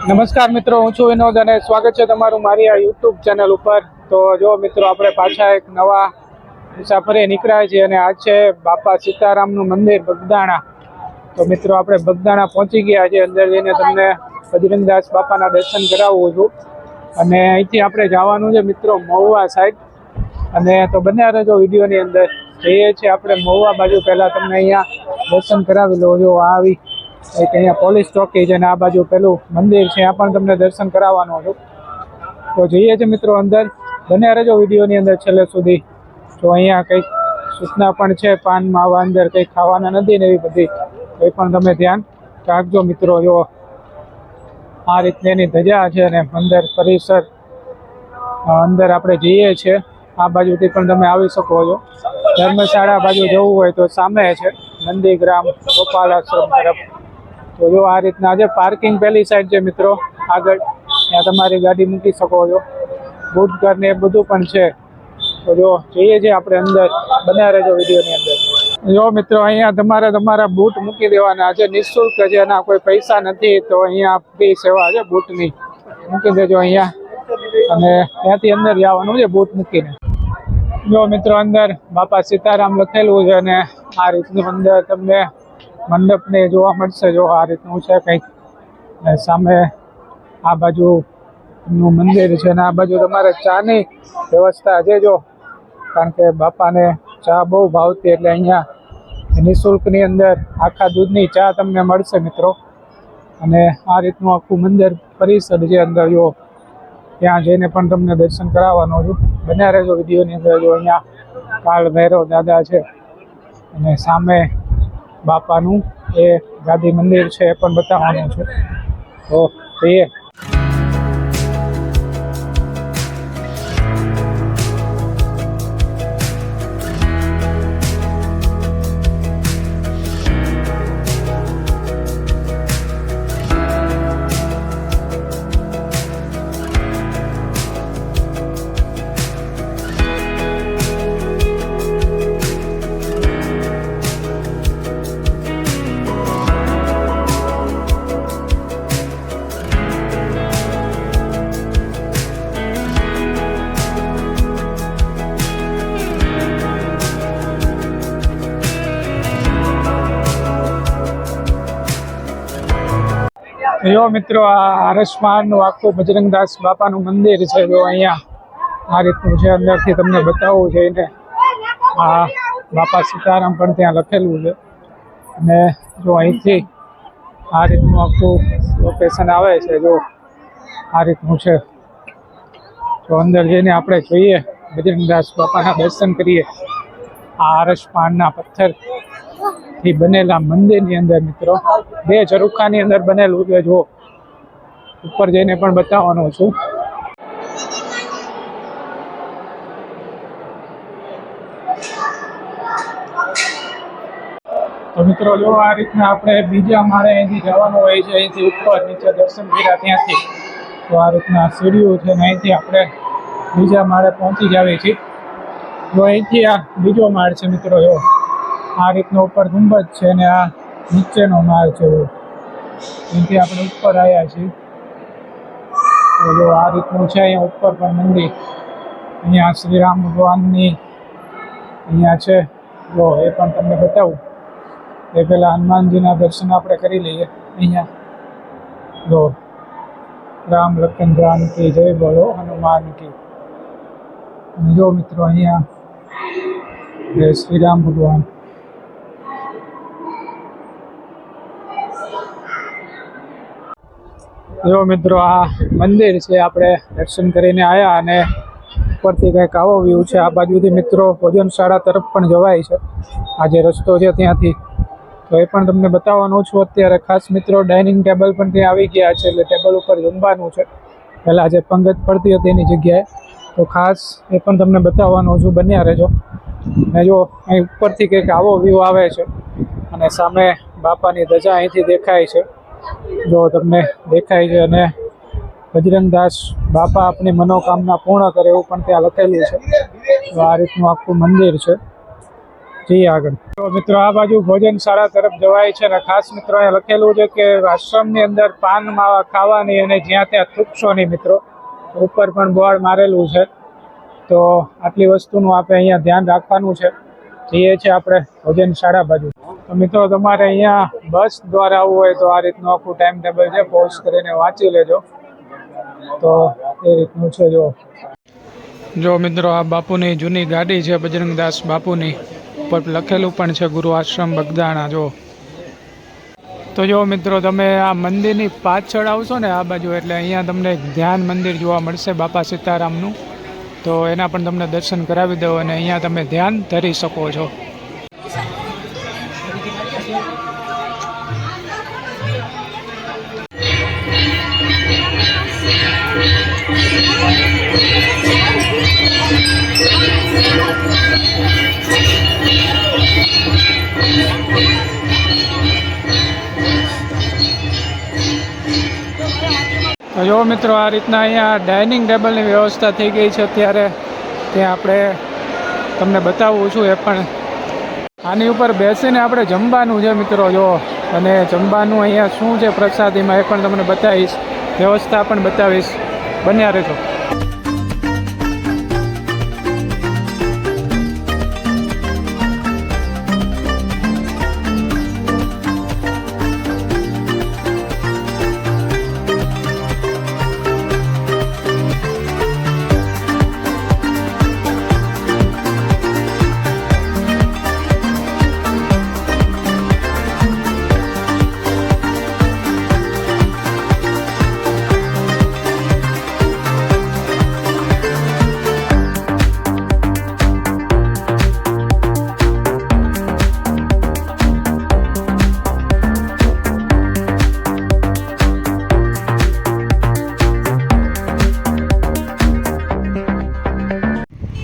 નમસ્કાર મિત્રો, હું છું વિનોદ અને સ્વાગત છે તમારું મારી આ યુટ્યુબ ચેનલ ઉપર। તો જો મિત્રો, આપણે પાછા એક નવા મુસાફરે નીકળ્યા છીએ અને આજ છે બાપા સીતારામનું મંદિર બગદાણા। તો મિત્રો, આપણે બગદાણા પહોંચી ગયા છીએ। અંદર જઈને તમને બજરંગદાસ બાપાના દર્શન કરાવું છું અને અહીંથી આપણે જવાનું છે મિત્રો મહુવા સાઈડ। અને તો બન્યા રહેજો વિડીયોની અંદર। જઈએ છીએ આપણે મહુવા બાજુ। પહેલાં તમને અહીંયા દર્શન કરાવી લો। જો આવી એક અહીંયા પોલીસ ચોકી છે અને આ બાજુ પેલું મંદિર છે, ત્યાં પણ તમને દર્શન કરાવવાનું હતું। તો જઈએ છીએ મિત્રો અંદર, બન્યા રહેજો વિડીયોની અંદર છેલ્લે સુધી। તો અહીંયા કંઈક સૂચના પણ છે, પાન માવા અંદર કંઈક ખાવાના નથી ને એવી બધી, કંઈ પણ તમે ધ્યાન રાખજો મિત્રો। જો આ રીતની એની ધજા છે અને મંદિર પરિસર અંદર આપણે જઈએ છીએ। આ બાજુથી પણ તમે આવી શકો છો। ધર્મશાળા બાજુ જવું હોય તો સામે છે નંદીગ્રામ ગોપાલ આશ્રમ તરફ। તો જો આ રીતના આજે પાર્કિંગ પહેલી સાઈડ છે મિત્રો આગળ, ત્યાં તમારી ગાડી મૂકી શકો છો। બૂટ ઘર ને એ બધું પણ છે। તો જો જઈએ છીએ આપણે અંદર, બન્યા રહેજો વિડીયોની અંદર। જો મિત્રો, અહીંયા તમારે તમારા બૂટ મૂકી દેવાના છે, નિઃશુલ્ક છે, એના કોઈ પૈસા નથી। તો અહીંયા ફ્રી સેવા છે બૂટની, મૂકી દેજો અહીંયા અને ત્યાંથી અંદર જવાનું છે બૂટ મૂકીને। જો મિત્રો, અંદર બાપા સીતારામ લખેલું છે અને આ રીતનું અંદર તમને મંડપને જોવા મળશે। જો આ રીતનું છે કંઈક, સામે આ બાજુનું મંદિર છે અને આ બાજુ તમારે ચાની વ્યવસ્થા છે। જો કારણ કે બાપાને ચા બહુ ભાવતી, એટલે અહીંયા નિઃશુલ્કની અંદર આખા દૂધની ચા તમને મળશે મિત્રો। અને આ રીતનું આખું મંદિર પરિસર છે અંદર। જો ત્યાં જઈને પણ તમને દર્શન કરાવવાનો છું, બન્યા રહેજો વિડીયોની અંદર। જો અહીંયા કાળ ભૈરવ દાદા છે અને સામે બાપાનું એ ગાદી મંદિર છે, એ પણ બતાવવાનું છે। તો જઈએ। જો મિત્રો, આ આરસમાનું આખું બજરંગદાસ બાપાનું મંદિર છે। જો અહીંયા આ રીતનું છે, અંદરથી તમને બતાવવું છે ને। આ બાપા સીતારામ પણ ત્યાં લખેલું છે અને જો અહીંથી આ રીતનું આખું લોકેશન આવે છે। જો આ રીતનું છે। તો અંદર જઈને આપણે જોઈએ, બજરંગદાસ બાપાના દર્શન કરીએ। આ આરસમાના પથ્થરથી બનેલા મંદિરની અંદર મિત્રો 2 ઝરૂખાની અંદર બનેલું છે। જો ઉપર જઈને પણ બતાવવાનો છું। તો મિત્રો, જો આ રીતના આપણે બીજા માળે અહીંથી જવાનું હોય છે, અહીંથી ઉપર નીચે દર્શન કર્યા ત્યાંથી। તો આ રીતના સીડીઓ છે ને અહીંથી આપણે બીજા માળે પહોંચી જાવીએ છીએ। જો અહીંથી આ બીજો માળ છે મિત્રો। જો આ રીતનો ઉપર ગુંબજ છે ને આ નીચેનો માળ છે। અહીંથી આપણે ઉપર આવ્યા છીએ। તો જો આ રીતનું છે। અહીંયા ઉપર પણ મંદિર, અહીંયા શ્રીરામ ભગવાનની અહીંયા છે। જો એ પણ તમને બતાવું। એ પહેલાં હનુમાનજીના દર્શન આપણે કરી લઈએ અહીંયા। જો રામ લખન જાનકી જય બોલો હનુમાન કી। અને જો મિત્રો, અહીંયા જય શ્રીરામ ભગવાન। જો મિત્રો, આ મંદિર છે, આપણે દર્શન કરીને આવ્યા અને ઉપરથી કંઈક આવો વ્યૂ છે। આ બાજુથી મિત્રો ભોજનશાળા તરફ પણ જવાય છે, આ જે રસ્તો છે ત્યાંથી। તો એ પણ તમને બતાવવાનું છું અત્યારે। ખાસ મિત્રો, ડાઇનિંગ ટેબલ પણ ત્યાં આવી ગયા છે, એટલે ટેબલ ઉપર જમવાનું છે। પહેલાં જે પંગત પડતી હતી એની જગ્યાએ, તો ખાસ એ પણ તમને બતાવવાનું છું, બન્યા રહેજો। અને જો અહીં ઉપરથી કંઈક આવો વ્યૂ આવે છે અને સામે બાપાની ધજા અહીંથી દેખાય છે। જો તમને દેખાય છે અને બજરંગદાસ બાપા આપણી મનોકામના પૂર્ણ કરે એવું પણ ત્યાં લખેલું છે। તો આ રીતનું આખું મંદિર છે। જઈએ આગળ. તો મિત્રો આ બાજુ ભોજનશાળા તરફ જવાય છે અને ખાસ મિત્રો અહીંયા લખેલું છે કે આશ્રમની અંદર પાન માવા ખાવાની અને જ્યાં ત્યાં થૂકશો નહીં મિત્રો. ઉપર પણ બોર્ડ મારેલું છે. તો આટલી વસ્તુનું આપણે અહીંયા ધ્યાન રાખવાનું છે. જઈએ છીએ આપણે ભોજનશાળા બાજુ. તો મિત્રો તમારે અહીંયા બસ દ્વારા આવવું હોય તો આ રીતનું આખું ટાઈમ ટેબલ છે, પોઝ કરીને વાંચી લેજો. તો એ રીતનું છે. જો મિત્રો આ બાપુની જૂની ગાડી છે, બજરંગદાસ બાપુની. ઉપર લખેલું પણ છે ગુરુ આશ્રમ બગદાણા. જો તો જો મિત્રો તમે આ મંદિરની પાછળ આવશો ને આ બાજુ, એટલે અહીંયા તમને એક ધ્યાન મંદિર જોવા મળશે બાપા સીતારામનું. તો એના પણ તમને દર્શન કરાવી દો અને અહીંયા તમે ધ્યાન ધરી શકો છો. તો જો મિત્રો આ રીતના અહીંયા ડાઇનિંગ ટેબલની વ્યવસ્થા થઈ ગઈ છે અત્યારે. ત્યાં આપણે તમને બતાવું છું. એ પણ આની ઉપર બેસીને આપણે જમવાનું છે મિત્રો. જો અને જમવાનું અહીંયા શું છે પ્રસાદીમાં એ પણ તમને બતાવીશ, વ્યવસ્થા પણ બતાવીશ. બન્યા રહેજો.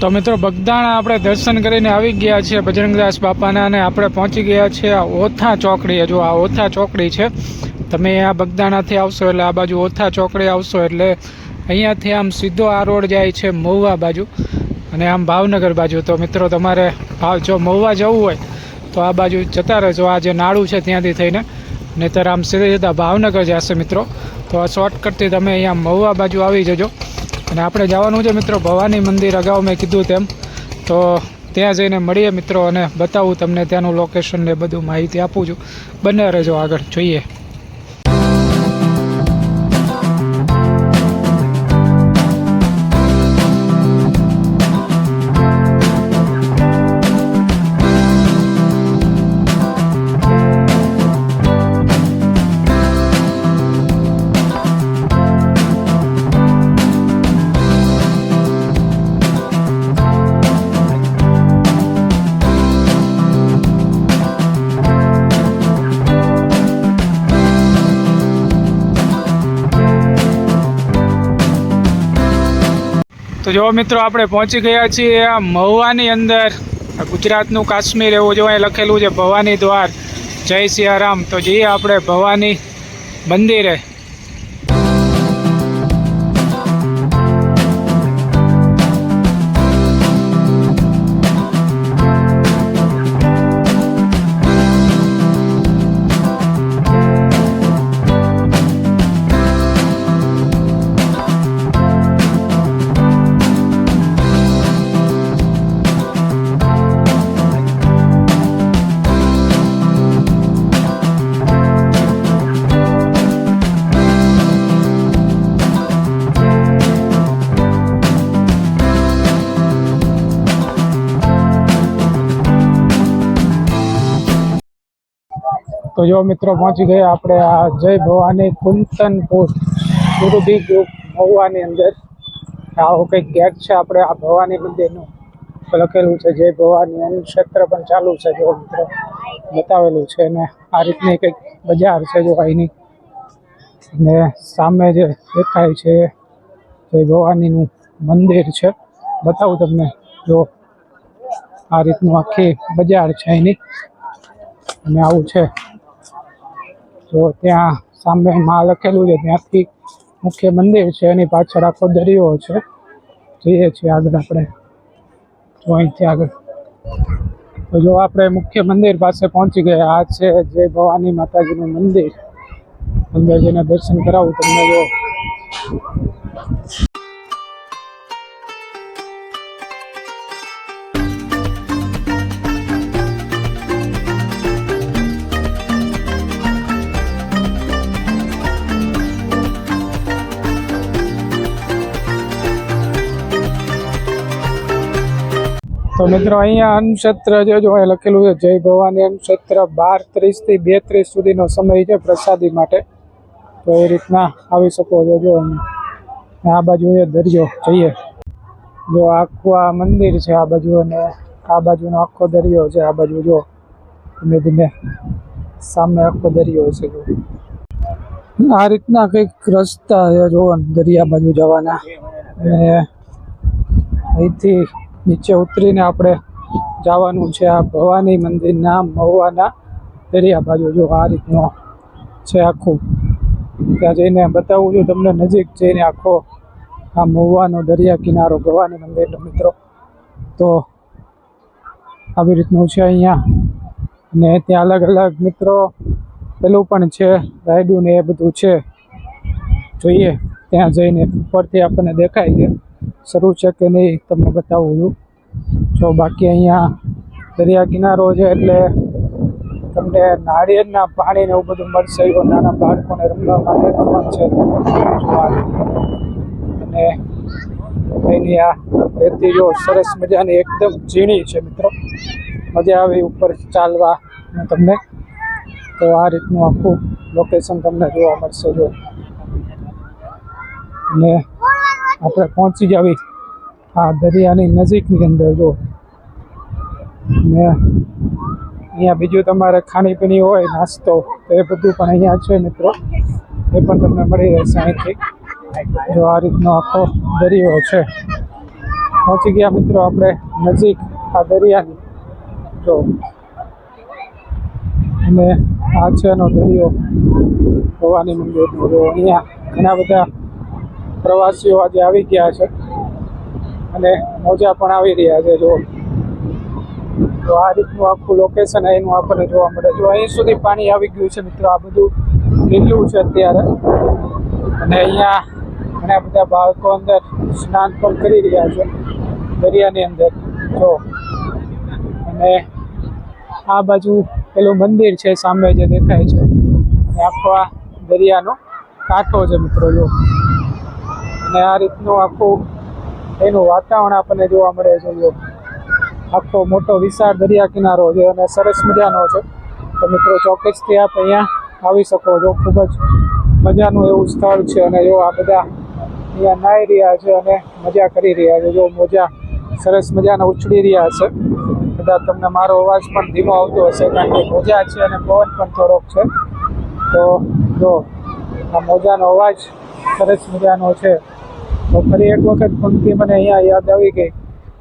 તો મિત્રો બગદાણા આપણે દર્શન કરીને આવી ગયા છીએ બજરંગદાસ બાપાના, અને આપણે પહોંચી ગયા છીએ આ ઓથા ચોકડીએ. જો આ ઓથા ચોકડી છે. તમે આ બગદાણાથી આવશો એટલે આ બાજુ ઓથા ચોકડી આવશો એટલે અહીંયાથી આમ સીધો આ રોડ જાય છે મહુવા બાજુ અને આમ ભાવનગર બાજુ. તો મિત્રો તમારે જો મહુવા જવું હોય તો આ બાજુ જતા રહેજો, આ જે નાળું છે ત્યાંથી થઈને, નહીંતર આમ સીધા ભાવનગર જશે મિત્રો. તો આ શોર્ટકટથી તમે અહીંયા મહુવા બાજુ આવી જજો. અને આપણે જવાનું છે મિત્રો ભવાની મંદિર, અગાઉ મેં કીધું તેમ. તો ત્યાં જઈને મળીએ મિત્રો અને બતાવું તમને ત્યાંનું લોકેશન ને બધું માહિતી આપું છું. બને રહેજો આગળ. જોઈએ. તો જો મિત્રો આપણે પહોંચી ગયા છીએ આ મહુવાની અંદર. ગુજરાતનું કાશ્મીર એવું જો અહીં લખેલું છે ભવાની દ્વાર, જય સિયારામ. તો જઈએ આપણે ભવાની મંદિરે. તો જો મિત્રો પહોંચી ગયા આપણે આ જય ભવાની કુંતનપુર સુરભી ગ્રુપ મહુવાની અંદર. આવો કંઈક ગેટ છે આપણે આ ભવાની મંદિરનું, લખેલું છે જય ભવાની. એનું ક્ષેત્ર પણ ચાલુ છે જો મિત્રો બતાવેલું છે. અને આ રીતની કંઈક બજાર છે જો અહીંની, અને સામે જે દેખાય છે જય ભવાનીનું મંદિર છે. બતાવું તમને. જો આ રીતનું આખી બજાર છે અહીંની, અને આવું છે. તો ત્યાં સામે માં લખેલું છે, ત્યાંથી મુખ્ય મંદિર છે, એની પાછળ આખો દરિયો છે. જઈએ છીએ આગળ આપણે, જો અહીંથી આગળ. તો જો આપણે મુખ્ય મંદિર પાસે પહોંચી ગયા. આ છે જય ભવાની માતાજીનું મંદિર. અંદર જઈને દર્શન કરાવું તમને. જો તો મિત્રો અહીંયા અન્નક્ષેત્ર જે જો અહીં લખેલું છે જય ભવાની અન્નક્ષેત્ર 12:30 થી 2:30 સુધીનો સમય છે પ્રસાદી માટે. તો એ રીતના આવી શકો છો. જો આ બાજુ છે દરિયો. જઈએ જો આખું આ મંદિર છે આ બાજુ, અને આ બાજુનો આખો દરિયો છે. આ બાજુ જો ધીમે ધીમે સામે આખો દરિયો છે. જો આ રીતના કંઈક રસ્તા છે જો દરિયા બાજુ જવાના. અને અહીંથી નીચે ઉતરીને આપણે જવાનું છે આ ભવાની મંદિરના મહુવાના દરિયા બાજુ. જો આ રીતનો છે આખું. ત્યાં જઈને બતાવું છું તમને નજીક જઈને આખો આ મહુવાનો દરિયા કિનારો ભવાની મંદિરનો મિત્રો. તો આવી રીતનું છે અહીંયા. અને ત્યાં અલગ અલગ મિત્રો પેલું પણ છે રાયડું ને એ બધું છે. જોઈએ ત્યાં જઈને ઉપરથી આપણને દેખાય છે શરૂ છે કે નહીં તમને બતાવું છું. જો બાકી અહીંયા દરિયા કિનારો છે એટલે તમને નાળિયેરના પાણી ને એવું બધું મળશે. એવો નાના બાળકોને રમવા માટેનો પણ છે. અને એની આ રેતી જો સરસ મજાની એકદમ ઝીણી છે મિત્રો. મજા આવે ઉપર ચાલવા તમને. તો આ રીતનું આખું લોકેશન તમને જોવા મળશે. જો અને આપણે પહોંચી જાવી આ દરિયાની નજીકની અંદર. જો ને અહીંયા બીજું તમારે ખાણીપીણી હોય નાસ્તો તો એ બધું પણ અહીંયા છે મિત્રો. એ પણ તમને મળી રહેશે અહીંથી. જો આ રીતનો આખો દરિયો છે. પહોંચી ગયા મિત્રો આપણે નજીક આ દરિયાની. જો અને આ છે એનો દરિયો ભવાની મંદિરનો. જો અહીંયા ઘણા બધા પ્રવાસીઓ આજે આવી ગયા છે અને મોજા પણ આવી રહ્યા છે. જો તો આ રીતનું આખું લોકેશન અહીંનું આપણને જોવા મળે. જો અહીં સુધી પાણી આવી ગયું છે મિત્રો. આ બધું લીલું છે અત્યારે. અને અહીંયા ઘણા બધા બાળકો અંદર સ્નાન પણ કરી રહ્યા છે દરિયાની અંદર. જો અને આ બાજુ પેલું મંદિર છે સામે જે દેખાય છે. અને આખો આ દરિયાનો કાંઠો છે મિત્રો. જો અને આ રીતનું આખું એનું વાતાવરણ આપણને જોવા મળે છે. જો આખો મોટો વિશાળ દરિયા કિનારો છે અને સરસ મજાનો છે. તો મિત્રો ચોક્કસથી આપ અહીંયા આવી શકો છો. ખૂબ જ મજાનું એવું સ્થળ છે. અને જો આ બધા અહીંયા નાહી રહ્યા છે અને મજા કરી રહ્યા છે. જો મોજા સરસ મજાના ઉછળી રહ્યા છે. કદાચ તમને મારો અવાજ પણ ધીમો આવતો હશે કારણ કે મોજા છે અને પવન પણ થોડોક છે. તો જો આ મોજાનો અવાજ સરસ મજાનો છે. તો ફરી એક વખત પંક્તિ મને અહીંયા યાદ આવી ગઈ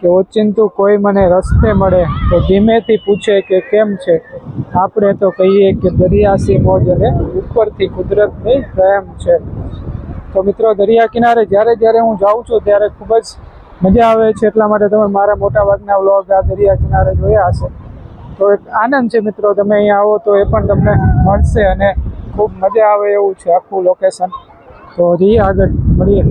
કે ઓચિંતું કોઈ મને રસ્તે મળે તો ધીમેથી પૂછે કે કેમ છે. આપણે તો કહીએ કે દરિયાસી મોજ અને ઉપરથી કુદરતની રહેમ છે. તો મિત્રો દરિયા કિનારે જ્યારે હું જાઉં છું ત્યારે ખૂબ જ મજા આવે છે. એટલા માટે તમે મારા મોટાભાગના વ્લોગ આ દરિયા કિનારે જોયા હશે. તો એક આનંદ છે મિત્રો. તમે અહીંયા આવો તો એ પણ તમને મળશે અને ખૂબ મજા આવે એવું છે આખું લોકેશન. તો જઈએ આગળ મળીએ.